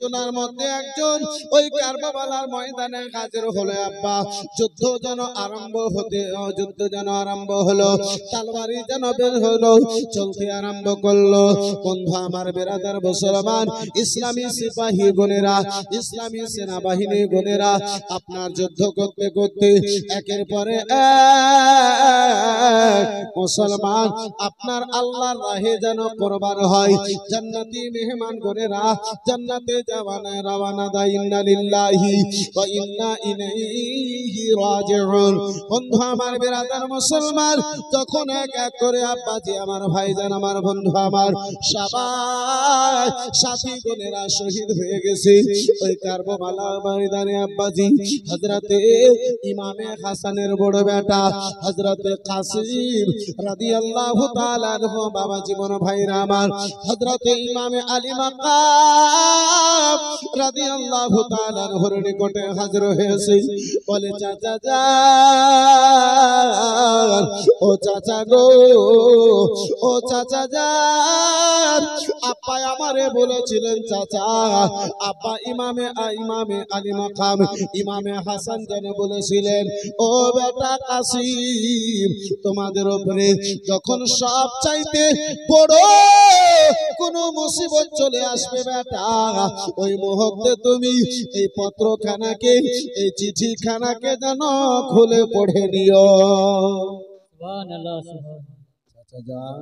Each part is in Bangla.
ফিতনার মধ্যে একজন ওই কারবালার ময়দানে হাজির হলো আব্বা। যুদ্ধ যেন আরম্ভ হলো, তরবারি যেন বের হলো, চলতে আরম্ভ করলো। বন্ধু আমার বেরাদার মুসলমান, ইসলামী সিপাহী গুনেরা, ইসলামী সেনাবাহিনী গুনেরা আপনার যুদ্ধ করতে করতে একের পরে এক মুসলমান আপনার আল্লাহর রাহে যেন কুরবান হয়। জান্নাতি মেহমান গুনেরা জান্নাতে যাওয়ানা রওনা দেয়। ইন্না লিল্লাহি ওয়া ইন্না ইলাইহি রাজিউন। বন্ধু আমার বেরাদার মুসলমান, যখন এক এক করে আব্বাজি আমার ভাইজান আমার বন্ধু আমার সবাই সাথী গুনেরা শহীদ হয়ে গেছে ওই কারবালার ময়দানে আব্বাজি হযরতে ইমামে হাসানের বড় বেটা হযরতে কাসিম রাদিয়াল্লাহু তাআলা আনহু বাবা জীবন ভাইরা আমার হযরতে ইমামে আলী মাকাম রাদিয়াল্লাহু তাআলা আনহুর নিকটে হাজির হয়েছে। বলে চাচা যান, ও চাচা গো, ও চাচা যান, আব্বা আমারে বলেছিলেন চাচা, আব্বা ইমামে আলী মাকাম ইমামে হাসান যেন বলেছিলেন, ও বেটা কাসিম, তোমাদের উপরে যখন সব চাইতে বড় কোন মুসিবত চলে আসবে বেটা, ওই মুহূর্তে তুমি এই পত্রখানাকে, এই চিঠিখানাকে যেন খুলে পড়ে নিও। সুবহানাল্লাহ। চাচা যান,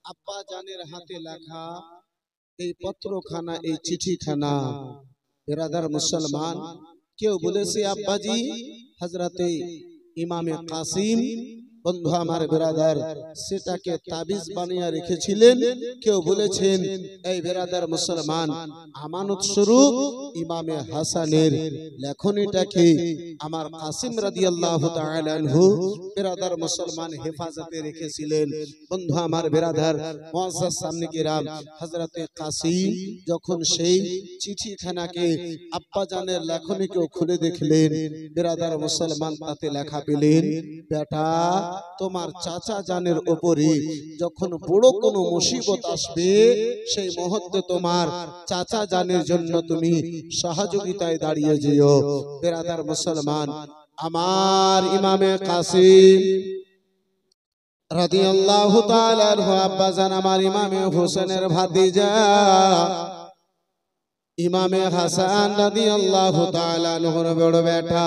আব্বা জানের হাতে লেখা এই পত্রখানা, এই চিঠিখানা, বেরাদার মুসলমান, কেউ বলেছে আব্বাজি হযরতে ইমামে কাসিম বন্ধু আমার বেরাদার সেটাকে তাবিজ বানিয়ে রেখেছিলেন। কেউ বলেছেন এই বেরাদার মুসলমান আমানত স্বরূপ ইমামে হাসানের লেখনীটাকে আমার কাসিম রাদিয়াল্লাহু তাআলা আনহু বেরাদার মুসলমান হেফাজতে রেখেছিলেন। বন্ধু আমার বেরাদার মুআজ্জাজ সামনে কিরাম, হযরতে কাসিম যখন সেই চিঠিখানাকে আব্বাজানের লেখনীকে খুলে দেখলেন, বেরাদার মুসলমান তাতে লেখা পেলেন, বেটা তোমার চাচা জানের উপরে যখন বড় কোনো মুসিবত আসবে সেই মুহূর্তে তোমার চাচা জানের জন্য তুমি সহযোগিতায় দাঁড়িয়ে যেও। বেরাদার মুসলমান, আমার ইমামে কাসিম রাদিয়াল্লাহু তাআলা আনহু আব্বাজান আমার ইমামে হোসেনের ভাতিজা ইমামে হাসান রাদিয়াল্লাহু তাআলা আনহুর বড় বেটা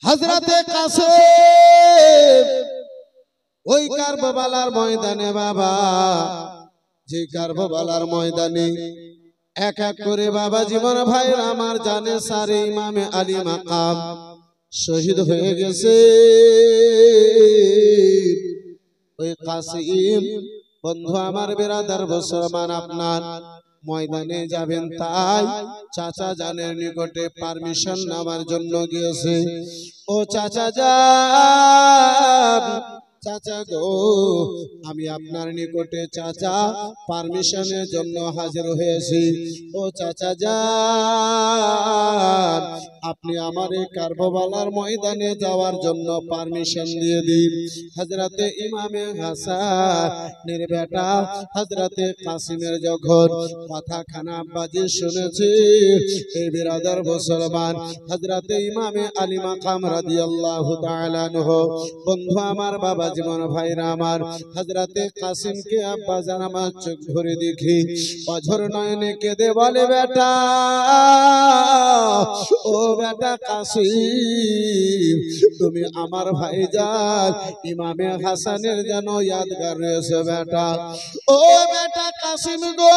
হযরতে কাসিম ওই কারবালার ময়দানে, বাবা যে কারবালার ময়দানে এক এক করে বাবা জীবন ভাই আমার জানে সারে ইমামে আলী মাকাম শহীদ হয়ে গেছে। ওই কাসিম বন্ধু আমার বেরাদার মুসলমান আপনার ময়দানে যাবেন, তাই চাচা জানের নিকটে পারমিশন নেওয়ার জন্য গিয়েছে। ও চাচা যান, চাচা গো, আমি আপনার নিকটে চাচা পারমিশনের জন্য হাজির হয়েছি। ও চাচা যান, আপনি আমার এই কারবালার ময়দানে যাওয়ার জন্য পারমিশন দিয়ে দিন। হযরতে ইমামে হাসানের বেটা হযরতে কাসিমের যখন কথাখানা আব্বাজি শুনেছে, এই বিরাদার মুসলমান হযরতে ইমামে আলী মাকাম রাদিয়াল্লাহু তাআলা আনহু বন্ধু আমার বাবা জীবন ভাইরা আমার হযরতে কাসিমকে আব্বাজান আমার চোখ ভরে দেখি অঝর নয়নে কেঁদে বলে, বেটা ও বেটা কাসিম, তুমি আমার ভাইজান ইমামে হাসানের যেন ইয়াদগার রয়েছে বেটা। ও বেটা কাসিম গো,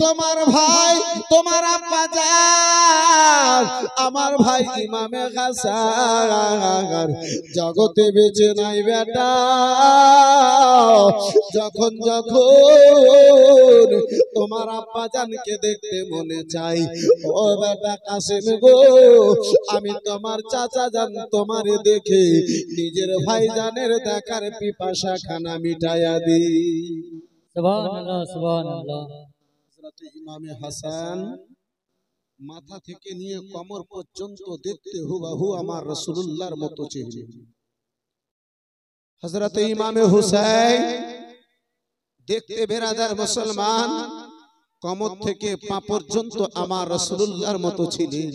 তোমার ভাই, তোমার আব্বা জান, আমার ভাই ইমামে হাসান জগতে বেঁচে নাই বেটা। যখন যখন তোমার আব্বা জানকে দেখতে মনে চাই, ও বেটা কাসিম গো, আমি তোমার চাচা জান তোমারে দেখে নিজের ভাই জানের দেখার পিপাসা খানা মিটাইয়া দি। সুবহানাল্লাহ সুবহানাল্লাহ। হযরতে ইমামে হাসান মাথা থেকে নিয়ে কোমর পর্যন্ত দেখতে হুবহু আমার রাসূলুল্লাহর মতো চেহারা। হযরতে ইমামে হুসাইন দেখতে বেরাদার মুসলমান কমর থেকে পা পর্যন্ত আমার রাসূলুল্লাহর মতো ছিলেন।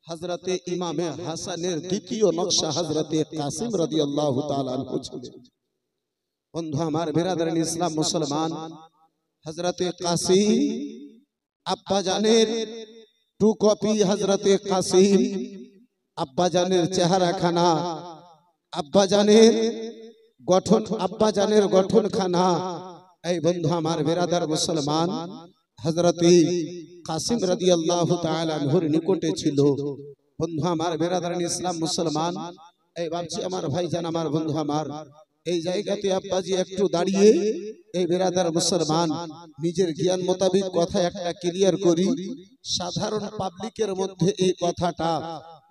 হযরতে ইমামে হাসানের দ্বিতীয় নকশা হযরতে কাসিম রাদিয়াল্লাহু তাআলা আনহু ছিলেন। বন্ধু আমার বিরাদরান ইসলাম মুসলমান, হযরতে কাসিম আব্বা জানের টু কপি, হযরতে কাসিম আব্বা জানের চেহারাখানা, আব্বা জানের গঠনখানা। এই বন্ধু আমার বিরাদার মুসলমান, হযরতে কাসিম রাদিয়াল্লাহু তাআলা আনহুর নিকটে ছিল। বন্ধু আমার বিরাদারান ইসলাম মুসলমান, এই ভাবছি আমার ভাইজান, আমার বন্ধু আমার, এই জায়গাতে আব্বাজি একটু দাঁড়িয়ে এই বিরাদার মুসলমান নিজের জ্ঞান মোতাবেক কথা একটা ক্লিয়ার করি। সাধারণ পাবলিকের মধ্যে এই কথাটা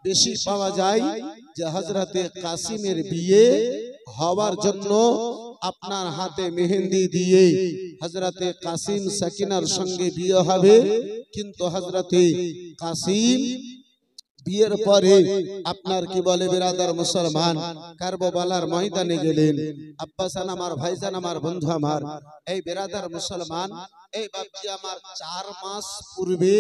বেশি পাওয়া যায় যে হযরতে কাসিমের বিয়ে হওয়ার জন্য আপনার হাতে মেহেন্দি দিয়ে হযরতে কাসিম সাকিনার সঙ্গে বিয়ে হবে, কিন্তু হযরতে কাসিম বিয়ের পরে আপনার কি বলে বিরাদার মুসলমান কারবালার ময়দানে গেলেন। আব্বাসান আমার, ভাইজান আমার, বন্ধু আমার, এই বিরাদার মুসলমান, এই বাপজি আমার 4 মাস পূর্বে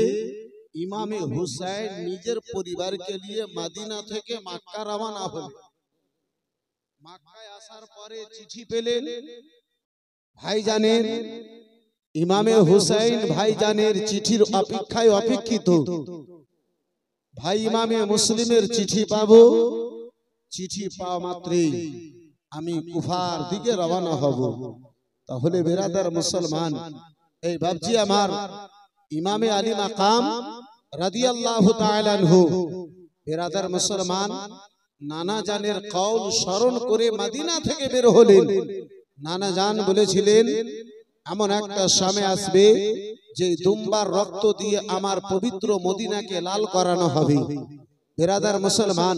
ইমামে হুসাইন নিজের পরিবারকে নিয়ে মদিনা থেকে মক্কা রওনা হলেন। মক্কায় আসার পরে চিঠি পেলেন ভাইজানের, ইমামে হুসাইন ভাইজানের চিঠির অপেক্ষায় অপেক্ষিত। ভাই ইমামে মুসলিমের চিঠি পাবো, চিঠি পাওয়া মাত্রই আমি কুফার দিকে রওনা হব। তাহলে বিরাদার মুসলমান, এই বাপজি আমার ইমামে আলী মাকাম রাদিয়াল্লাহু তাআলা আনহু, বিরাদার মুসলমান, নানা জানের কওল স্মরণ করে মদিনা থেকে বের হলেন। নানা জান বলেছিলেন এমন একটা সময় আসবে যে দুম্বার রক্ত দিয়ে আমার পবিত্র মদিনাকে লাল করানো হবে। বিরাদার মুসলমান,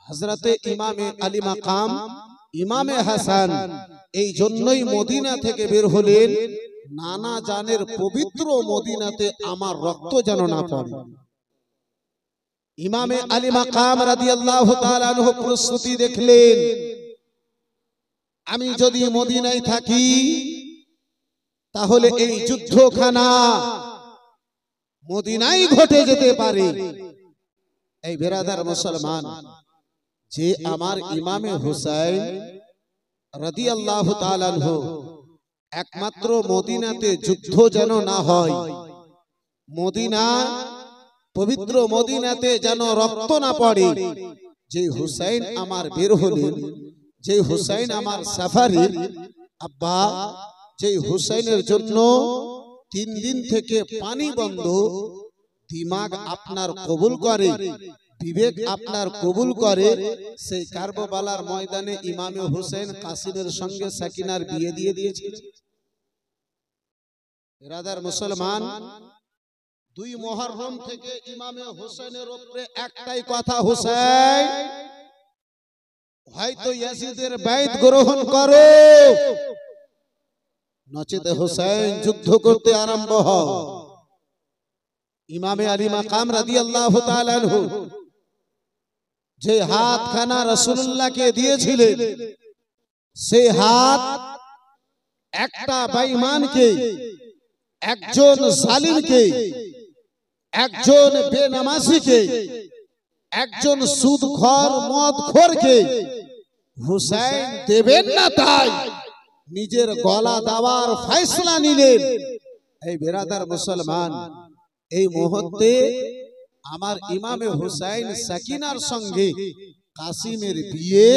হযরতে ইমামে আলী মাকাম ইমামে হাসান এই জন্যই মদিনা থেকে বের হলেন, নানা জানের পবিত্র মদিনাতে আমার রক্ত যেন না পড়ে। ইমামে আলী মাকাম রাদিয়াল্লাহু তাআলা আনহু প্রস্তুতি দেখলেন, আমি যদি মদিনায় থাকি তাহলে এই যুদ্ধখানা মদিনায় ঘটে যেতে পারে। এই বিরাদার মুসলমান, যে আমার ইমামে হুসাইন রাদিয়াল্লাহু তাআলা আনহু একমাত্র মদিনাতে যুদ্ধ যেন না হয়, মদিনা পবিত্র মদিনাতে যেন রক্ত না পড়ে, যে হুসাইন আমার বের হলেন, যে হুসাইন আমার সাফারি আব্বা, যে হুসাইনের জন্য 3 দিন থেকে পানি বন্ধ, দিমাগ আপনার কবুল করে, বিবেক আপনার কবুল করে, সেই কারবালার ময়দানে ইমামে হুসাইন কাসিমের সঙ্গে সাকিনার বিয়ে দিয়ে দিয়েছিল। বিরাদার মুসলমান, 2 মুহররম থেকে ইমামে হুসাইনের উপরে একটাই কথা, হুসাইন হয়তো ইয়াজিদের বাইত গ্রহণ করো, নচেত হুসাইন যুদ্ধ করতে আরম্ভ হও। ইমামে আলী মাকাম রাদিয়াল্লাহু তাআলা আনহু যে হাতখানা রাসূলুল্লাহকে দিয়েছিলেন, সেই হাত একটা বেঈমানকে, একজন জালিমকে, একজন বেনামাজিকে, একজন সুদখোর মদখোরকে হুসাইন দেবেন না, তাই নিজের গলা দেওয়ার ফয়সালা নিলেন। এই বিরাদার মুসলমান, এই মুহূর্তে আমার ইমামে হুসাইন সাকিনার সঙ্গে কাসিমের বিয়ে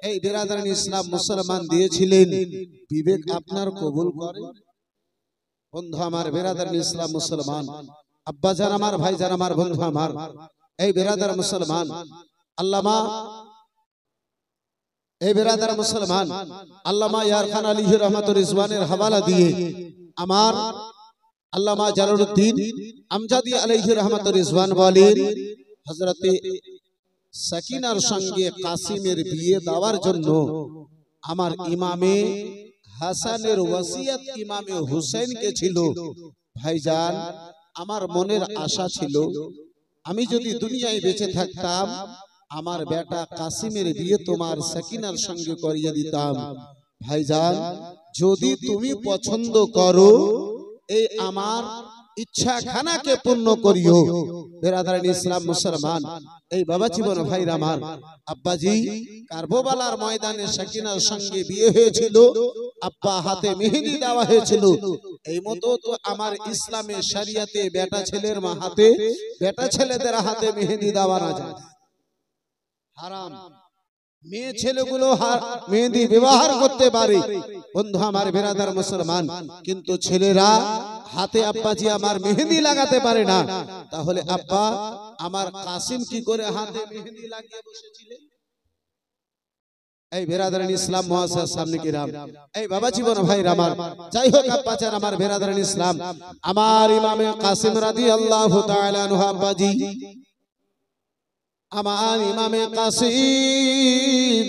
এই বিরাদারান ইসলাম মুসলমান দিয়েছিলেন। বিবেক আপনার কবুল করে? বন্ধু আমার, বিরাদারান ইসলাম মুসলমান, আব্বা জান আমার, ভাই জান আমার, বন্ধু আমার, এই বিরাদার মুসলমান, আল্লামা, এই বিরাদার মুসলমান, আল্লামা ইয়ার খান আলী রহমাতুর রিজওয়ানের হাওয়ালা দিয়ে আমার আল্লামা জালালউদ্দিন আমজাদি আলাইহি রহমাতুর রিজওয়ান বলেন, হযরতে সাকিনার সঙ্গে কাসিমের বিয়ে দেওয়ার জন্য আমার ইমামে হাসানের ওসিয়ত ইমামে হুসাইনকে ছিল। ভাইজান, আমার মনের আশা ছিল আমি যদি দুনিয়ায় বেঁচে থাকতাম আমার বেটা কাসিমের বিয়ে তোমার সাকিনার সঙ্গে করিয়ে দিতাম। ভাইজান, যদি তুমি পছন্দ করো এই আমার ইচ্ছা খানাকে পূর্ণ করিও। বেরাদারান ইসলাম মুসলমান, এই বাবা জীবন ভাইরা আমার, আব্বাজি কারবালার ময়দানে সাকিনার সঙ্গে বিয়ে হয়েছিল, আব্বা হাতে মেহেদি দেওয়া হয়েছিল। এই মতো তো আমার ইসলামে শরিয়াতে বেটা ছেলের হাতে, বেটা ছেলেদের হাতে মেহেদি দেওয়া না যায়, হারাম। মেয়ে ছেলেগুলো মেহেদি ব্যবহার করতে পারে বন্ধু আমার বেরাদার মুসলমান, কিন্তু ছেলেরা হাতে আব্বাজি আমার মেহেদি লাগাতে পারে না। তাহলে আব্বা আমার কাসিম কি করে হাতে মেহেদি লাগিয়ে বসেছিলেন? এই বেরাদারান ইসলাম মুআসসাস সামনে কিরাম, এই বাবা জীবন ভাইরা আমার, যাই হোক আব্বা চান আমার বেরাদারান ইসলাম, আমার ইমামে কাসিম রাদিয়াল্লাহু তাআলা আনহু আব্বাজি, আমার ইমামে কাসিম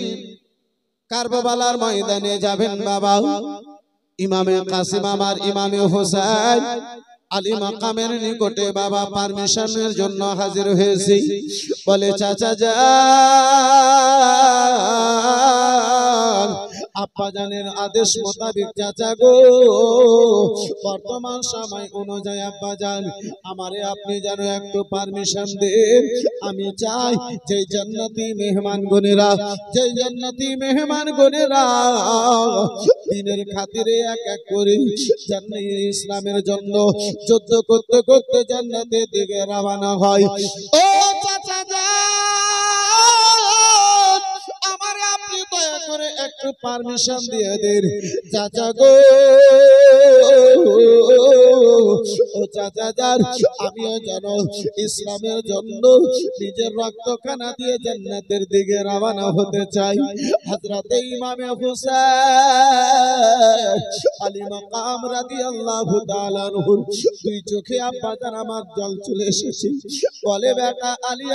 কারবালার ময়দানে যাবেন বাবা। ইমামে কাসিম আমার ইমামে হোসেন আলী মাকামের নিকটে বাবা পারমিশনের জন্য হাজির হয়েছি। বলে চাচা যান, আব্বা জানের আদেশ মোতাবেক চাচা গো, বর্তমান সময় অনুযায়ী আব্বা জান আমারে আপনি যেন একটু পারমিশন দেন। আমি চাই যে জান্নাতি মেহমান গনেরা, যে জান্নাতি মেহমান গনেরা দিনের খাতিরে এক এক করে জান্নাতে ইসলামের জন্য যুদ্ধ করতে করতে জান্নাতের দিকে রওনা হয়। ও চাচা যান, আমারে আপনি দয়া করে একটু পারমিশন দিয়ে দেন চাচা গো। ও চাচা যান, আমিও যেন ইসলামের জন্য নিজের রক্তখানা দিয়ে জান্নাতের দিকে রওনা হতে চাই। হযরতে ইমামে হুসাইন আলী মাকাম রাদিয়াল্লাহু তাআলা আনহু দুই চোখে আব্বা জান আমার জল চলে এসেছে। বলে বেটা আলী,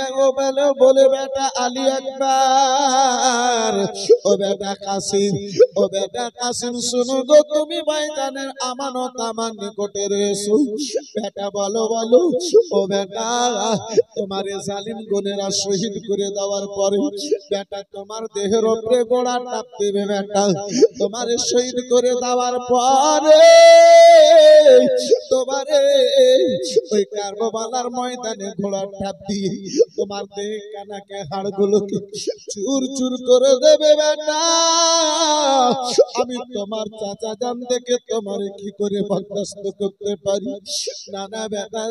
বলে বেটা আলী আকবার, ও বেটা কাসিম, ও বেটা কাসিম শুনো গো, তুমি ভাইজানের আমানত আমার নিকটে রয়েছো। বেটা বলো বলো, ও বেটা তোমারে জালিম গুনেরা শহীদ করে দেওয়ার পরে বেটা তোমার দেহের উপরে গোড়া টাপ দেবে। বেটা তোমারে শহীদ করে দেওয়ার পরে তোমারে ওই কারবালার ময়দানে ঘোড়া টাপ দিয়ে তোমার দেহ কানাকে হাড়গুলোকে চুর চুর করে দেবে। বেটা আমি তোমার চাচা জান থেকে তোমারে কি করে বরদাস্ত করতে পারি? না না বেটা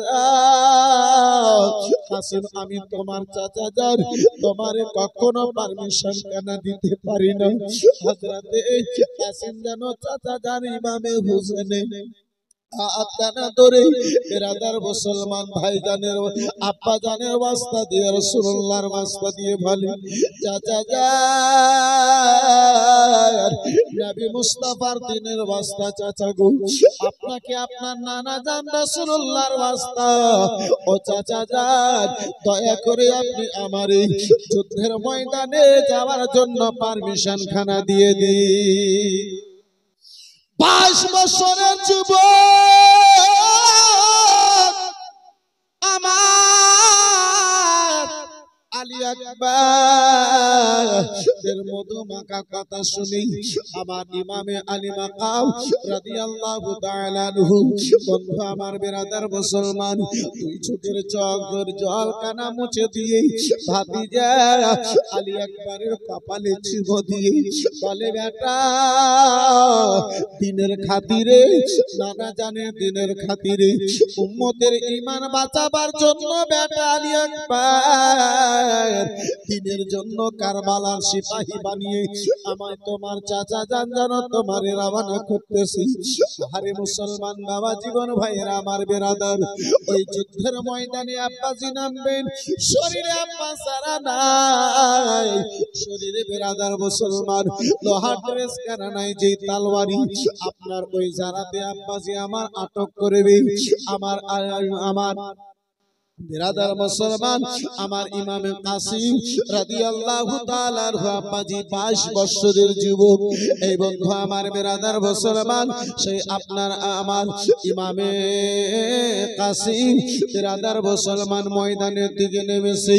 কাসিম, আমি তোমার চাচা জান তোমারে কখনো পারমিশন কেন দিতে পারি না। হযরতে কাসিম যেন চাচা জান ইমামে হুসেনের আত্মানা ধরে বেরাদার মুসলমান ভাইজানের আব্বা জানের ওয়াস্তা দিয়ে রাসূলুল্লাহর ওয়াস্তা দিয়ে বলে চাচা যান, নবী মুস্তাফার দিনের ওয়াস্তা চাচা গো, আপনাকে আপনার নানা জান রাসূলুল্লাহর ওয়াস্তা, ও চাচা যান দয়া করে আপনি আমার এই যুদ্ধের ময়দানে যাওয়ার জন্য পারমিশন খানা দিয়ে দিন। 22 বছরের যুবক আমার আলী আকবার মধু মাখা কথা শুনি আমার ইমামে আলী মাকাম রাদিয়াল্লাহু তাআলা আনহু, বন্ধু আমার বেরাদার মুসলমান, দুই চোখের চোখের জল কানা মুছে দিয়ে ভাতিজা আলী আকবরের কপালে চুমো দিয়ে বলে বেটা দিনের খাতিরে, নানা জানে দিনের খাতিরে উম্মতের ঈমান বাঁচাবার জন্য বেটা আলী আকবর দিনের জন্য কারবালার সিপাহী বানিয়ে আমায় তোমার চাচা জান জানো তোমারে রওনা করতেছি। আরে মুসলমান বাবা জীবন ভাইয়েরা আমার বেরাদার, ওই যুদ্ধের ময়দানে আব্বাজি নামবেন, শরীরে আব্বা সারা নাই, শরীরে বেরাদার মুসলমান লোহার ড্রেস কেনা নাই, যে তালওয়ারি আপনার ওই জারাতে আব্বাজি আমার আটক করবে। আমার বেরাদার মুসলমান আমার ইমামে কাসিম রাদিয়াল্লাহু তাআলা আব্বাজি 22 বছরের যুবক। এই বন্ধু আমার বেরাদার মুসলমান, সেই আপনার আমার ইমামে কাসিম বেরাদার মুসলমান ময়দানের দিকে নেমেছে।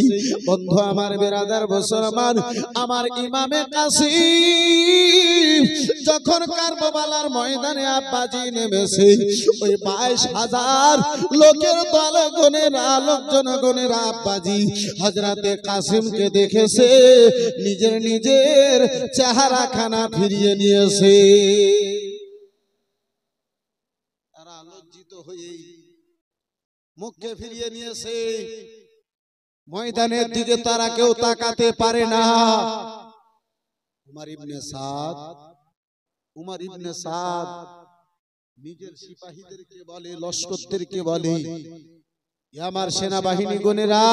বন্ধু আমার বেরাদার মুসলমান, আমার ইমামে কাসিম যখন কারবালার ময়দানে আব্বাজি নেমেছে ওই 22,000 লোকের দলে গণেরা লোকজনগণের আব্বাজি হযরতে কাসিমকে দেখেছে, নিজের নিজের চেহারা খানা ফিরিয়ে নিয়েছে। তারা লজ্জিত হয়ে মুখকে ফিরিয়ে নিয়েছে, ময়দানের দিকে তারা কেউ তাকাতে পারে না। উমর ইবনে সাদ নিজের সিপাহীদেরকে বলে, লস্করদেরকে বলে, আমার সেনাবাহিনী গণেরা,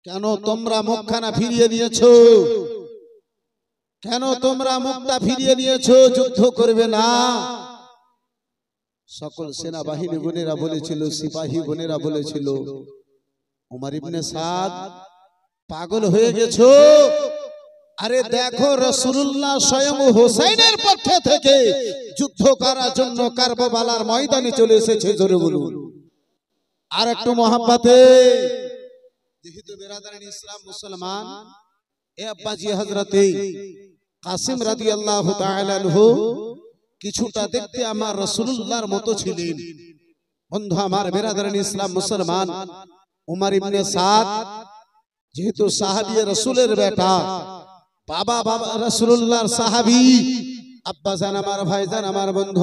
কেন তোমরা মুখখানা ফিরিয়ে নিয়েছো? কেন তোমরা মুখটা ফিরিয়ে নিয়েছো? যুদ্ধ করবে না? সকল সেনাবাহিনী গণেরা বলেছিল, সিপাহী গণেরা বলেছিল, উমর ইবনে সাদ পাগল হয়ে গেছো? আরে দেখো, রাসূলুল্লাহ স্বয়ং হোসেনের পক্ষ থেকে যুদ্ধ করার জন্য কারবালার ময়দানে চলে এসেছে। জোরে বলুন আর একটু মহব্বতে। যেহেতু বেরাদারান ইসলাম মুসলমান, এ আব্বাজি হযরতে কাসিম রাদিয়াল্লাহু তাআলা আনহু কিছুটা দেখতে আমার রাসূলুল্লাহর মতো ছিলেন। বন্ধু আমার, বেরাদারান ইসলাম মুসলমান, উমর ইবনে সাদ যেহেতু সাহাবী রাসূলের বেটা, বাবা রাসূলুল্লাহর সাহাবী, আব্বা জান আমার, ভাইজান আমার, বন্ধু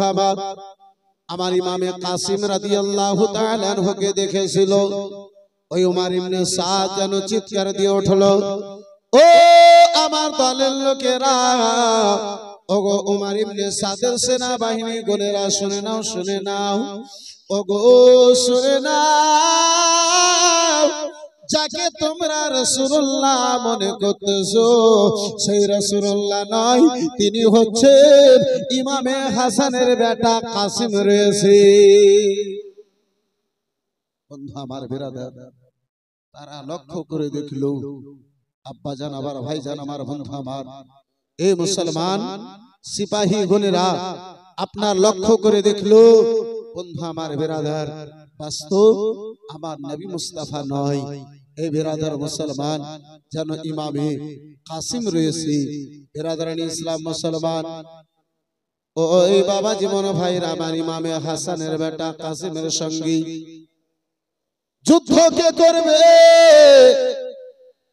আমার ইমামে কাসিম রাদিয়াল্লাহু তাআলা আনহুকে দেখেছিল। ওই উমর ইবনে সাদ যেন চিৎকার দিয়ে উঠলো, ও আমার দলের লোকেরা, ওগো উমর ইবনে সাদের সেনাবাহিনী গণেরা, শুনে নাও, শুনে নাও, ওগো শুনে নাও, যাকে তোমরা রাসূলুল্লাহ মনে করতেছো সেই রাসূলুল্লাহ নয়, তিনি হচ্ছেন ইমামে হাসানের বেটা কাসিম রয়েছে। বন্ধু আমার, বিরাদার, তারা লক্ষ্য করে দেখলো, আব্বা জান আমার, ভাই জান আমার, বন্ধু আমার, এই মুসলমান সিপাহী গণেরা আপনার লক্ষ্য করে দেখলো, বন্ধু আমার, বিরাদার, বাস্তব আমার নবী মুস্তাফা নয়, এই বিরাদার মুসলমান যেন ইমামে কাসিম রয়েছে। বিরাদারান ইসলাম মুসলমান, ওই বাবা জীবন ভাইরা আমার, ইমামে হাসানের বেটা কাসিমের সঙ্গে যুদ্ধ কে করবে?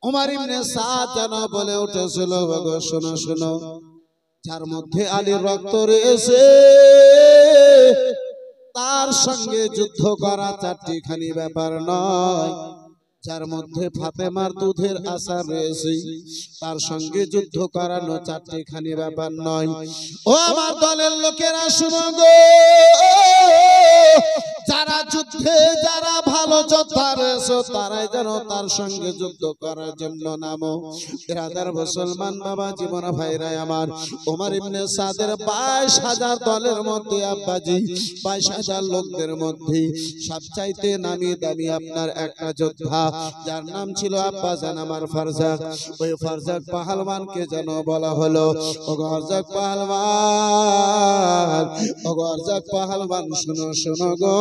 উমর ইবনে সাদ যেন বলে উঠেছিল, ওগো শোনো শোনো, যার মধ্যে আলীর রক্ত রয়েছে তার সঙ্গে যুদ্ধ করা চারটিখানি ব্যাপার নয়, যার মধ্যে ফাতেমার দুধের আশা রয়েছে তার সঙ্গে যুদ্ধ করানো চারটিখানি ব্যাপার নয়। ও আমার দলের লোকেরা, শুনো গো, যারা যুদ্ধে, যারা ভালো যোদ্ধা রয়েছে তারাই যেন তার সঙ্গে যুদ্ধ করার জন্য নামো। বিরাদার মুসলমান বাবা জীবন ভাইরা আমার, উমর ইবনে সাদের 22,000 দলের মধ্যে আব্বাজি 22,000 লোকদের মধ্যে সবচাইতে নামি দামি আপনার একটা যোদ্ধা, যার নাম ছিল আব্বা জান আমার ফারজাক। ওই ফারজাক পাহালওয়ানকে যেন বলা হলো, ও ফারজাক পাহালওয়ান, ও ফারজাক পাহালওয়ান, শুনো শুনো গো,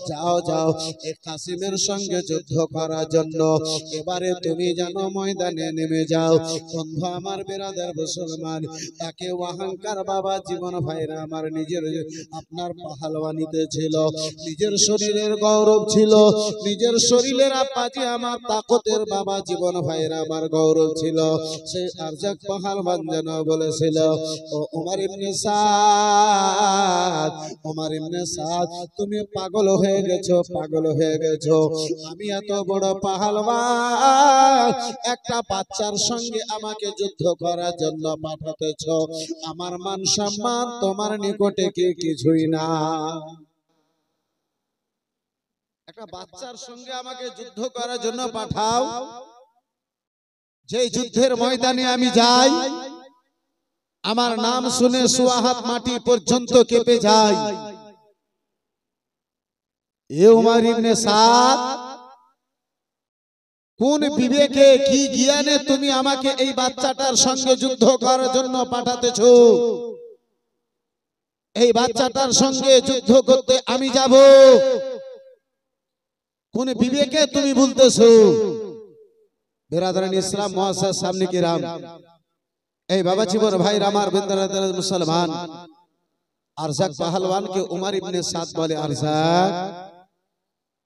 যাও যাও এই কাসিমের সঙ্গে যুদ্ধ করার জন্য এবারে তুমি জানো ময়দানে নেমে যাও। বন্ধু আমার, বিরাদার মুসলমান, তাকে অহংকার বাবা জীবন ভাইরা আমার, নিজের আপনার পাহালওয়ানিতে ছিল, নিজের শরীরের গৌরব ছিল, নিজের শরীরের আব্বাজি আমার তাকতের বাবা জীবন ভাইরা আমার গৌরব ছিল। সেই ফারজাক পাহালওয়ান যেন বলেছিল, ও উমর ইবনে সাদ, উমর ইবনে সাদ, তুমি পাগল হয়ে গেছো, পাগল হয়ে গেছো। আমি এত বড় পাহালওয়ান, একটা বাচ্চার সঙ্গে আমাকে যুদ্ধ করার জন্য পাঠাতেছ? আমার মান সম্মান তোমার নিকটে কি কিছুই না? একটা বাচ্চার সঙ্গে আমাকে যুদ্ধ করার জন্য পাঠাও, যে যুদ্ধের ময়দানে আমি যাই আমার নাম শুনে সুয়াহাত মাটি পর্যন্ত কেঁপে যায়। এ উমর ইবনে সাদ, কোন বিবেকে, কি জ্ঞানে তুমি আমাকে এই বাচ্চাটার সঙ্গে যুদ্ধ করার জন্য পাঠাতেছো? এই বাচ্চাটার সঙ্গে যুদ্ধ করতে আমি যাব, কোন বিবেকে তুমি বলতেছো? বিরাদারান ইসলাম মুআজ্জাজ সামনে কিরাম, এই বাবা জীবন ভাই আমার বিন্দারাদার মুসলমান আরজাক পাহলওয়ানকে উমর ইবনে সাদ বলে আরজাক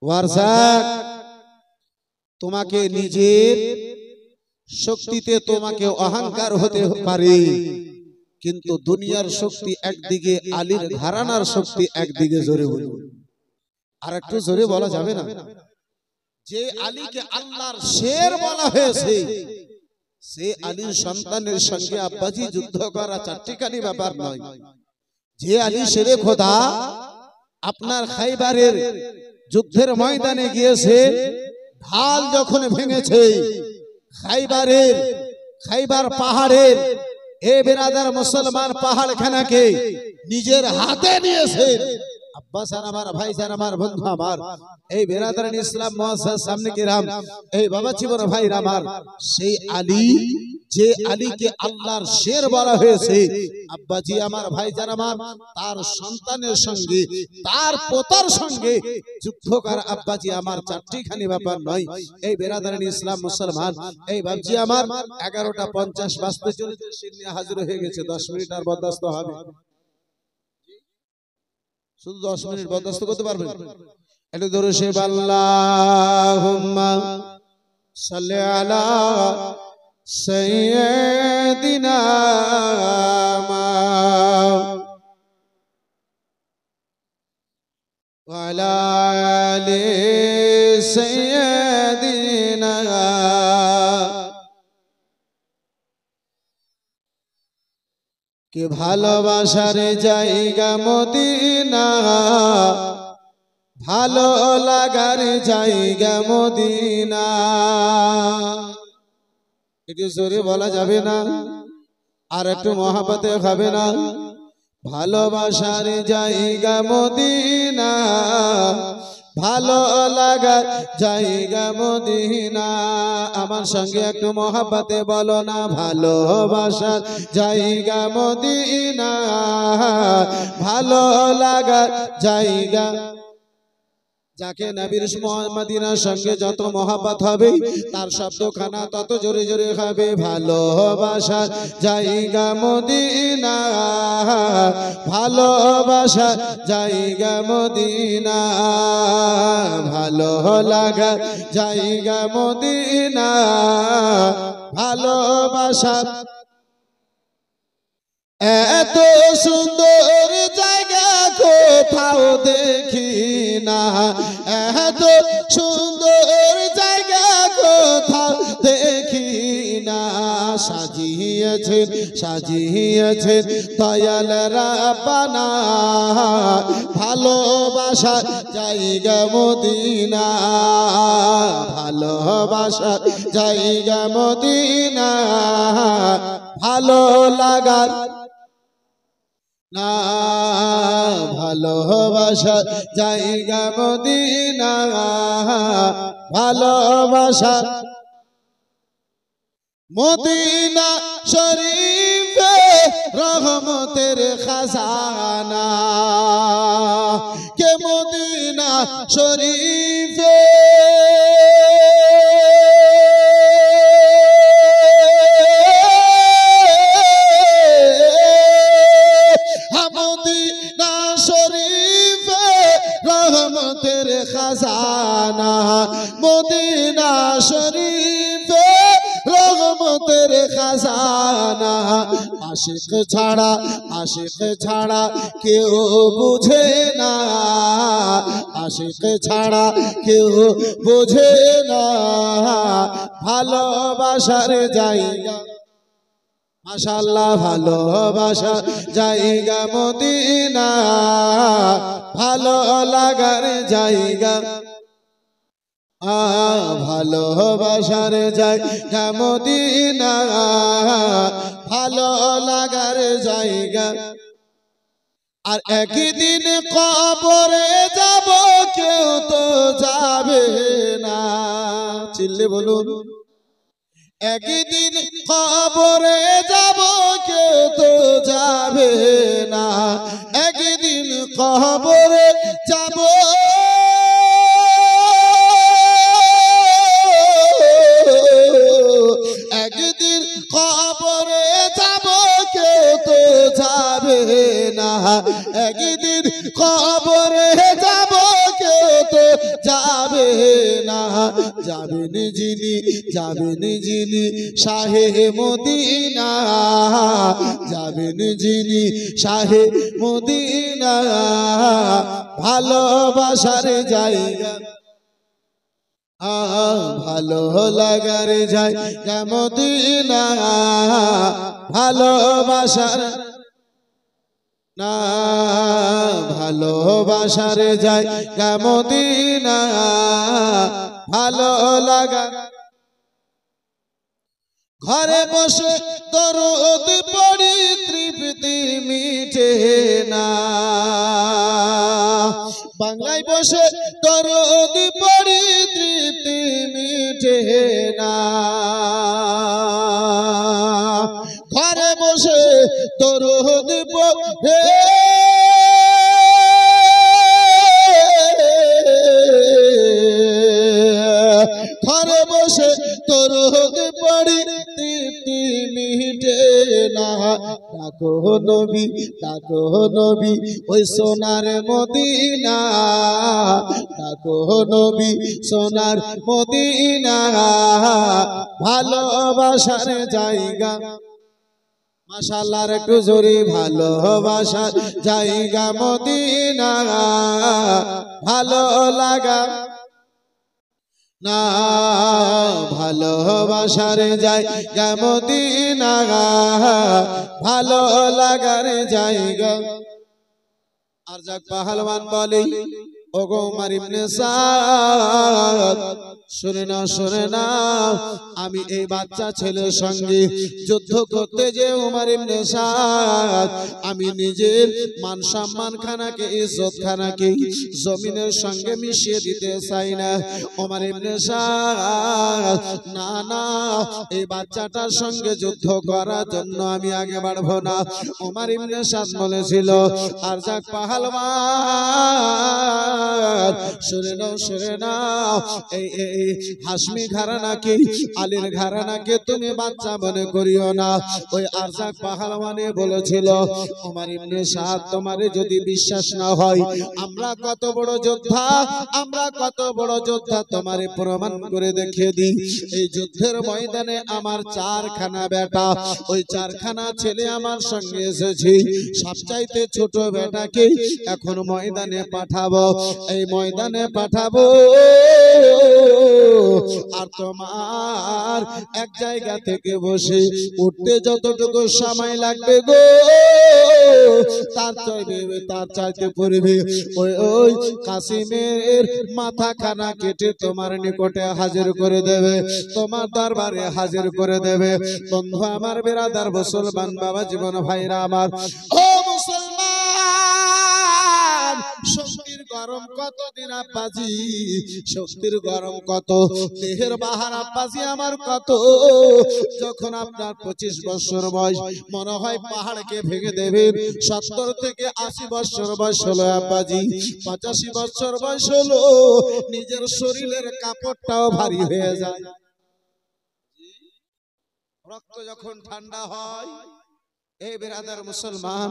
ওয়ারজাক তোমাকে নিজের শক্তিতে তোমাকে অহংকার হতে পারে কিন্তু দুনিয়ার শক্তি একদিকে আলীর ঘরানার শক্তি একদিকে জোরে বলি আর একটু জোরে বলা যাবে না যে আলীকে আল্লাহর শের বলা হয়েছে সে আলীর সন্তানের সঙ্গে আব্বাজি যুদ্ধ করা চারটিখানি ব্যাপার নয় যে আলী শেরে খোদা আপনার খাইবারের যুদ্ধের ময়দানে গিয়েছে ঢাল যখন ভেঙেছে খাইবার পাহাড়ের এ বিরাদার মুসলমান পাহাড়খানাকে নিজের হাতে নিয়েছে আব্বাস আর আমার ভাই আর আমার বন্ধু আমার এই বিরাদার ইসলাম মুআসসাস সামনে কিরাম এই বাবা জীবন ভাই আমার সেই আলী যে আলীকে আল্লাহর শের বলা হয়েছে আব্বাজি আমার ভাই যার আমার তার সন্তানের সঙ্গে তার পোতার সঙ্গে যুদ্ধ করা আব্বাজি আমার চারটিখানি ব্যাপার নয় এই বিরাদার ইসলাম মুসলমান এই বাবজি আমার 11:50 বাজতে চলেছে সিন্নি হাজির হয়ে গেছে 10 মিনিট আর বরদাস্ত হবে শুধু 10 মিনিট বরদাস্ত করতে পারবেন একটু দরুদ শরীফ আল্লাহুম্মা সাল্লি আলা সাইয়্যিদিনা ওয়া আলা আলি সাইয়্যিদিনা কে ভালোবাসার জায়গা মদিনা ভালো লাগার জায়গা মদিনা একটু জোরে বলা যাবে না আর একটু মহাব্বতে হবে না ভালোবাসার জায়গা মদিনা ভালো লাগার জায়গা মদিনা আমার সঙ্গে একটু মহাব্বতে বলো না ভালোবাসার জায়গা মদিনা ভালো লাগার জায়গা যাকে নবীর মদিনার সঙ্গে যত মহাব্বত হবে তার শব্দখানা তত জোরে জোরে হবে ভালোবাসার জায়গা মদিনা ভালোবাসার জায়গা মদিনা ভালো লাগার জায়গা মদিনা ভালোবাসার এত সুন্দর জায়গা কোথাও দেখি না এত সুন্দর জায়গা কোথাও দেখি না সাজিয়েছেন দয়াল রাব্বানা ভালোবাসার জায়গা মদিনা ভালোবাসার জায়গা মদিনা ভালো লাগার না ভালোবাসার জায়গা মদিনা ভালোবাসা মদিনা শরীফে রহমতের খাজানা কে মদিনা শরীফে মদিনা শরীফে রহমতের খাজানা মদিনা শরীফে রহমতের খাজানা আশিক ছাড়া কেউ বুঝে না আশিক ছাড়া কেউ বুঝে না ভালোবাসার জায়গা মাশাআল্লাহ ভালোবাসার জায়গা মদিনা ভালো লাগার জায়গা ভালোবাসার জায়গা মদিনা ভালো লাগার জায়গা আর একদিন কবরে যাব কেউ তো যাবে না চিল্লে বলুন একদিন কবরে যাব কেউ তো যাবে না একদিন কবরে যাব একদিন কবরে যাব একদিন কবরে যাব কেউ তো যাবে না যাবেন যিনি শাহে মদিনা যাবেন যিনি শাহে মদিনা ভালোবাসার জায়গা ভালো লাগার জায়গা মদিনা ভালোবাসার না ভালোবাসার জায়গা মদিনা ভালো লাগা ঘরে বসে দরদ পড়ি তৃপ্তি মিটে না বাংলায় বসে দরদ পড়ি তৃপ্তি মিটে না ঘরে বসে দরদ পড়ে ঘরে বসে দরদ পড়ি তৃপ্তি মিটে না ডাকো নবী ওই সোনার মদিনা ডাকো নবী সোনার মদিনা ভালোবাসার জায়গা মাশাআল্লাহ একটু জোরে ভালোবাসার জায়গা মদিনা ভালো লাগা না ভালোবাসার জায়গা মদিনা ভালো লাগার জায়গা আর যাক পাহলওয়ান বলে ওগো উমর ইবনে সাদ শুনে নাও আমি এই বাচ্চা ছেলের সঙ্গে যুদ্ধ করতে যে উমর ইবনে সাদ আমি নিজের মান সম্মান খানাকে ইজ্জত খানাকে জমিনের সঙ্গে মিশিয়ে দিতে চাই না উমর ইবনে সাদ না এই বাচ্চাটার সঙ্গে যুদ্ধ করার জন্য আমি আগে বাড়বো না উমর ইবনে সাদ বলেছিল আর যাক পাহলওয়ান শুনে নাও এই হাশমি ঘরানাকে আলীর ঘরানাকে তুমি বাচ্চা মনে করিও না ওই আরজাক পাহলওয়ানে বলেছিল উমর ইবনে সাদ তোমারে যদি বিশ্বাস না হয় আমরা কত বড় যোদ্ধা তোমারে প্রমাণ করে দেখিয়ে দিই এই যুদ্ধের ময়দানে আমার চারখানা বেটা ওই চারখানা ছেলে আমার সঙ্গে এসেছে সবচাইতে ছোট বেটাকে এখন ময়দানে পাঠাবো এই ময়দানে পাঠাবো আর তোমার এক জায়গা থেকে বসে উঠতে যতটুকু সময় লাগবে গো তার চাইতে পড়বে ওই কাসিমের মাথাখানা কেটে তোমার নিকটে হাজির করে দেবে তোমার দরবারে হাজির করে দেবে বন্ধু আমার বিরাদার মুসলমান বাবা জীবন ভাইরা আমার ও মুসলমান শক্তির গরম কত দিন আব্বাজি শক্তির গরম কত দেহের বাহার আব্বাজি আমার কত যখন আপনার 25 বছর বয়স মনে হয় পাহাড়কে ভেঙে দেবেন 70 থেকে 80 বছর বয়স হলো আব্বাজি 85 বছর বয়স হলো নিজের শরীরের কাপড়টাও ভারী হয়ে যায় রক্ত যখন ঠান্ডা হয় এই বিরাদার মুসলমান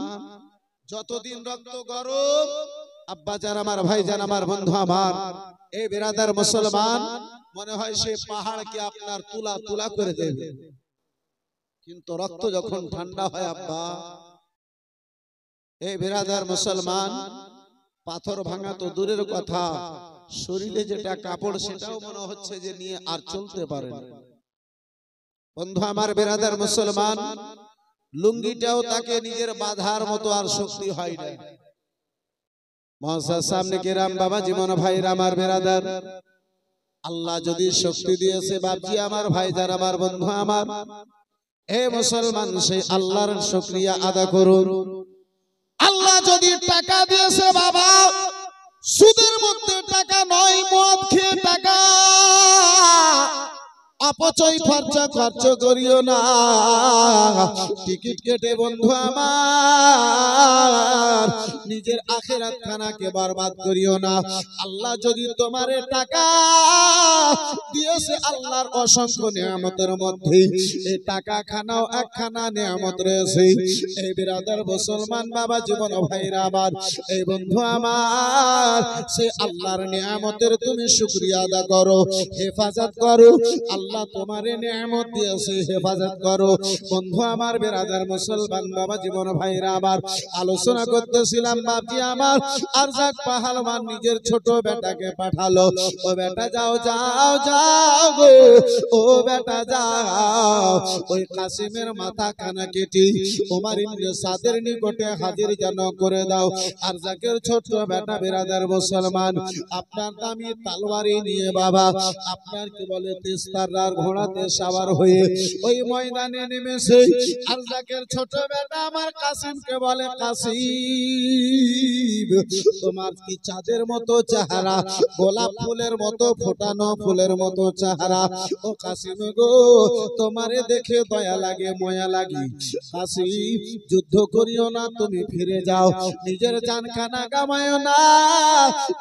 যতদিন রক্ত গরম আব্বা জান আমার ভাই জান আমার বন্ধু আমার এই বিরাদার মুসলমান মনে হয় সে পাহাড়কে আপনার তুলা করে দেবে কিন্তু রক্ত যখন ঠান্ডা হয় আব্বা এই বিরাদার মুসলমান পাথর ভাঙা তো দূরের কথা শরীরে যেটা কাপড় সেটাও মনে হচ্ছে যে নিয়ে আর চলতে পারে না বন্ধু আমার বিরাদার মুসলমান লুঙ্গিটাও তাকে নিজের বাঁধার মতো আর শক্তি হয় না মহাসার সামনে কেরাম বাবা জীবন ভাইরা আমার বেরাদার আল্লাহ যদি শক্তি দিয়েছে বাপজি আমার ভাইজান আমার বন্ধু আমার হে মুসলমান সেই আল্লাহর শুকরিয়া আদা করুন আল্লাহ যদি টাকা দিয়েছে বাবা সুদের মধ্যে টাকা নয় মদ খেয়ে টাকা অপচয় খরচ করিও না। টিকিট কেটে বন্ধু আমার নিজের আখিরাত খানাকে বরবাদ করিও না। আল্লাহ যদি তোমারে টাকা দিয়েছে আল্লাহর অসংখ্য নিয়ামতের মধ্যে এই টাকা খানাও একখানা নিয়ামত রয়েছে। এই বিরাদার মুসলমান বাবা জীবন ভাইরা আমার, এই বন্ধু আমার, সে আল্লাহর নিয়ামতের তুমি শুকরিয়া আদা করো, হেফাজত করো। আল্লাহ তোমারে নিয়ামত দিয়েছে, হেফাজত করো। বন্ধু আমার, বিরাদার মুসলমান বাবা জীবন ভাইরা আমার, আলোচনা করতেছিলাম বাপজি আমার আরজাক পাহালওয়ান নিজের ছোট বেটাকে পাঠালো। ও বেটা যাও যাও যাও গো, ও বেটা যাও, ওই কাসিমের মাথা খানা কেটে ওমর ইবনে সাদের নিকটে হাজির যেন করে দাও। আরজাকের ছোট বেটা বিরাদার মুসলমান আপনার দামি তলোয়ারি নিয়ে বাবা আপনার কি বলে তেস্তারার ঘোড়াতে সওয়ার হয়ে ওই ময়দানে নেমেছে। আরজাকের ছোট বেটা আমার কাসিমকে বলে, কাসিম তোমার কি চাঁদের মতো চেহারা, গোলাপ ফুলের মতো ফোটানো ফুলের মতো চেহারা। ও কাসিম গো, তোমারে দেখে দয়া লাগে, মায়া লাগে। কাসিম যুদ্ধ করিও না, তুমি ফিরে যাও, নিজের জানখানা গামায়ও না,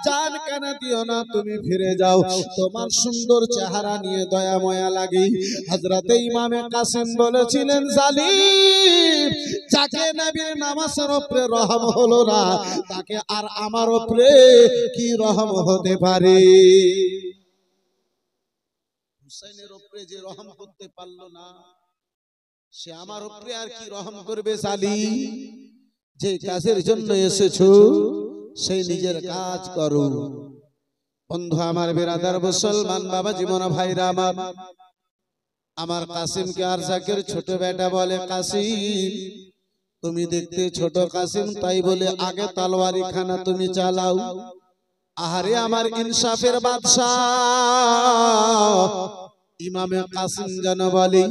জানখানা দিও না, তুমি ফিরে যাও। তোমার সুন্দর চেহারা নিয়ে দয়া মায়া লাগে। হযরতে ইমামে কাসিম বলেছিলেন, জালিম যাকে নবীর নামাজের উপরে রহম হলো না, তাকে আর আমার উপরে কি রহম হতে পারে? হুসাইনের উপরে যে রহম করতে পারলো না, সে আমার উপরে আর কি রহম করবে? জালিম, যে কাজের জন্য এসেছো সেই নিজের কাজ করো। বন্ধু আমার, বিরাদার মুসলমান বাবা জীবন ভাইরা আমার, আমার কাসিমকে আরজাকের ছোট বেটা বলে, কাসিম তুমি দেখতে ছোট কাসিম, তাই বলে আগে তলোয়ারি খানা তুমি চালাও। আহারে আমার ইনসাফের বাদশাহ ইমামে কাসিম যেন বলে,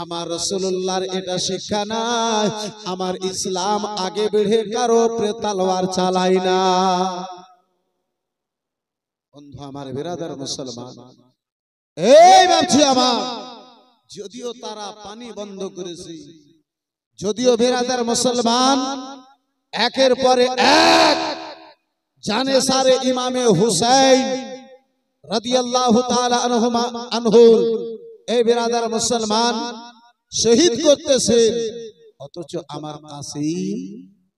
আমার রাসূলুল্লাহর এটা শিক্ষা নাই, আমার ইসলাম আগে বেড়ে কারো উপরে তলোয়ার চালাই না। বন্ধু আমার, বিরাদার মুসলমান, এই ভাবছি আমার, যদিও তারা পানি বন্ধ করেছে, যদিও বিরাদার মুসলমান একের পরে এক জানে সারে ইমামে হুসাইন রাদিয়াল্লাহু তাআলা আনহু এই বিরাদার মুসলমান শহীদ করতেছে, অথচ আমার কাসিম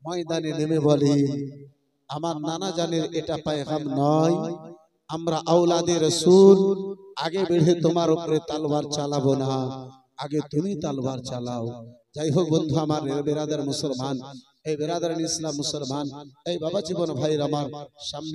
ময়দানে নেমে বলে, আমার নানা জানের এটা পায়গাম নয়, আমরা আওলাদে রাসূল, আগে বেড়ে তোমার উপরে তলোয়ার চালাবো না, আগে তুমি তলোয়ার চালাও। যাই হোক বন্ধু আমার, বিরাদার মুসলমান, এই বিরাদার ইসলাম মুসলমান, এই বাবা জীবন ভাইয়ের আমার সামনে